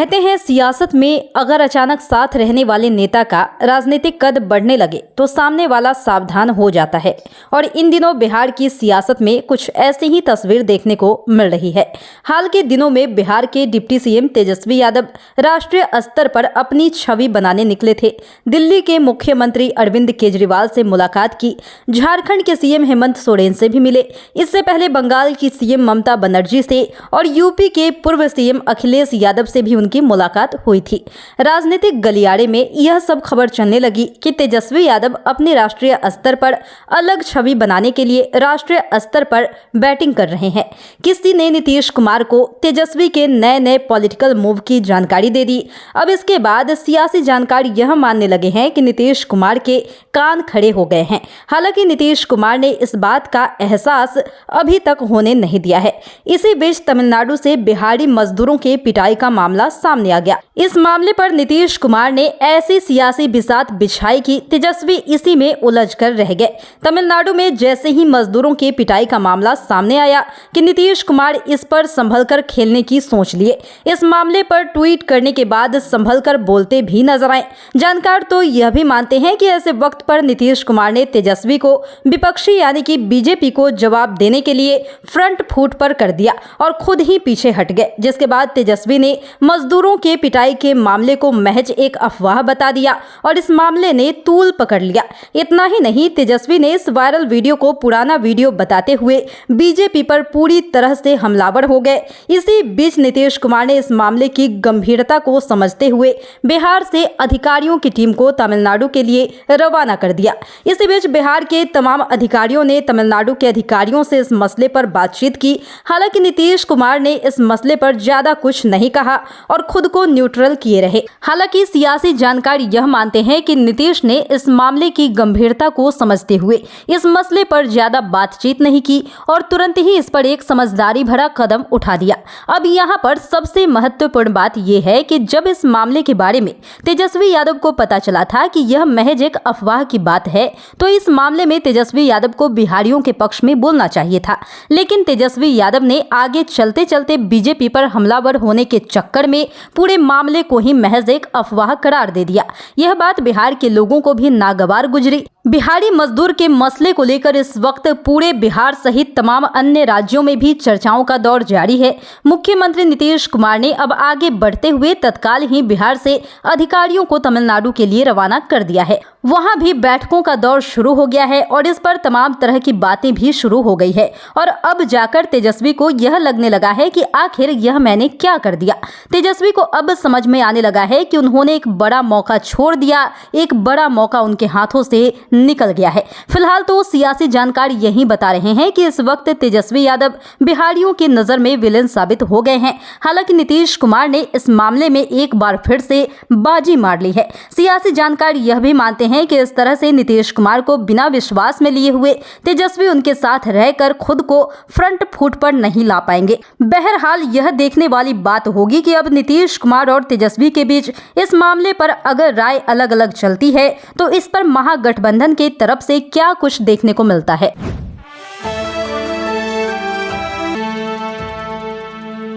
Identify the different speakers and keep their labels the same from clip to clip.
Speaker 1: कहते हैं सियासत में अगर अचानक साथ रहने वाले नेता का राजनीतिक कद बढ़ने लगे तो सामने वाला सावधान हो जाता है। और इन दिनों बिहार की सियासत में कुछ ऐसी ही तस्वीर देखने को मिल रही है। हाल के दिनों में बिहार के डिप्टी सीएम तेजस्वी यादव राष्ट्रीय स्तर पर अपनी छवि बनाने निकले थे। दिल्ली के मुख्यमंत्री अरविंद केजरीवाल से मुलाकात की, झारखंड के सीएम हेमंत सोरेन से भी मिले। इससे पहले बंगाल की सीएम ममता बनर्जी से और यूपी के पूर्व सीएम अखिलेश यादव से भी उनकी मुलाकात हुई थी। राजनीतिक गलियारे में यह सब खबर चलने लगी कि तेजस्वी यादव अपने राष्ट्रीय स्तर पर अलग छवि बनाने के लिए राष्ट्रीय स्तर पर बैटिंग कर रहे हैं। किसी ने नीतीश कुमार को तेजस्वी के नए नए पॉलिटिकल मूव की जानकारी दे दी। अब इसके बाद सियासी जानकार यह मानने लगे हैं कि नीतीश कुमार के कान खड़े हो गए हैं। हालांकि नीतीश कुमार ने इस बात का एहसास अभी तक होने नहीं दिया है। इसी बीच तमिलनाडु से बिहारी मजदूरों के पिटाई का मामला सामने आ गया। इस मामले पर नीतीश कुमार ने ऐसी सियासी बिसात बिछाई कि तेजस्वी इसी में उलझ कर रह गए। तमिलनाडु में जैसे ही मजदूरों के पिटाई का मामला सामने आया कि नीतीश कुमार इस पर संभलकर खेलने की सोच लिए। इस मामले पर ट्वीट करने के बाद संभलकर बोलते भी नजर आए। जानकार तो यह भी मानते हैं कि ऐसे वक्त पर नीतीश कुमार ने तेजस्वी को विपक्षी यानी कि बीजेपी को जवाब देने के लिए फ्रंट फुट पर कर दिया और खुद ही पीछे हट गए। जिसके बाद तेजस्वी ने मजदूरों के पिटाई के मामले को महज एक अफवाह बता दिया और इस मामले ने तूल पकड़ लिया। इतना ही नहीं, तेजस्वी ने इस वायरल वीडियो को पुराना वीडियो बताते हुए बीजेपी पर पूरी तरह से हमलावर हो गए। इसी बीच नीतीश कुमार ने इस मामले की गंभीरता को समझते हुए बिहार से अधिकारियों की टीम को तमिलनाडु के लिए रवाना कर दिया। इसी बीच बिहार के तमाम अधिकारियों ने तमिलनाडु के अधिकारियों से इस मसले पर बातचीत की। हालांकि नीतीश कुमार ने इस मसले पर ज्यादा कुछ नहीं कहा और खुद को न्यूट्रल किए रहे। हालांकि सियासी जानकार यह मानते हैं कि नीतीश ने इस मामले की गंभीरता को समझते हुए इस मसले पर ज्यादा बातचीत नहीं की और तुरंत ही इस पर एक समझदारी भरा कदम उठा दिया। अब यहाँ पर सबसे महत्वपूर्ण बात यह है कि जब इस मामले के बारे में तेजस्वी यादव को पता चला था कि यह महज एक अफवाह की बात है, तो इस मामले में तेजस्वी यादव को बिहारियों के पक्ष में बोलना चाहिए था। लेकिन तेजस्वी यादव ने आगे चलते चलते बीजेपी पर हमलावर होने के चक्कर में पूरे मामले को ही महज एक अफवाह करार दे दिया। यह बात बिहार के लोगों को भी नागवार गुजरी। बिहारी मजदूर के मसले को लेकर इस वक्त पूरे बिहार सहित तमाम अन्य राज्यों में भी चर्चाओं का दौर जारी है। मुख्यमंत्री नीतीश कुमार ने अब आगे बढ़ते हुए तत्काल ही बिहार से अधिकारियों को तमिलनाडु के लिए रवाना कर दिया है। वहां भी बैठकों का दौर शुरू हो गया है और इस पर तमाम तरह की बातें भी शुरू हो गई है। और अब जाकर तेजस्वी को यह लगने लगा है कि आखिर यह मैंने क्या कर दिया। तेजस्वी को अब समझ में आने लगा है कि उन्होंने एक बड़ा मौका छोड़ दिया, एक बड़ा मौका उनके हाथों से निकल गया है। फिलहाल तो सियासी जानकार यही बता रहे हैं कि इस वक्त तेजस्वी यादव बिहारियों की नजर में विलेन साबित हो गए हैं। हालांकि नीतीश कुमार ने इस मामले में एक बार फिर से बाजी मार ली है। सियासी जानकार यह भी मानते हैं कि इस तरह से नीतीश कुमार को बिना विश्वास में लिए हुए तेजस्वी उनके साथ रहकर खुद को फ्रंट फुट पर नहीं ला पाएंगे। बहरहाल यह देखने वाली बात होगी कि अब नीतीश कुमार और तेजस्वी के बीच इस मामले पर अगर राय अलग अलग चलती है तो इस पर महागठबंधन की तरफ से क्या कुछ देखने को मिलता है।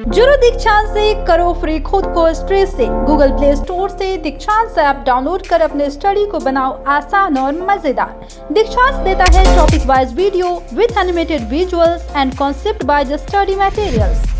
Speaker 2: जुड़ो दीक्षांत से, करो फ्री खुद को स्ट्रेस से। गूगल प्ले स्टोर से दीक्षांत ऐप डाउनलोड कर अपने स्टडी को बनाओ आसान और मजेदार। दीक्षांत देता है topic wise video with animated visuals and concept by the study materials.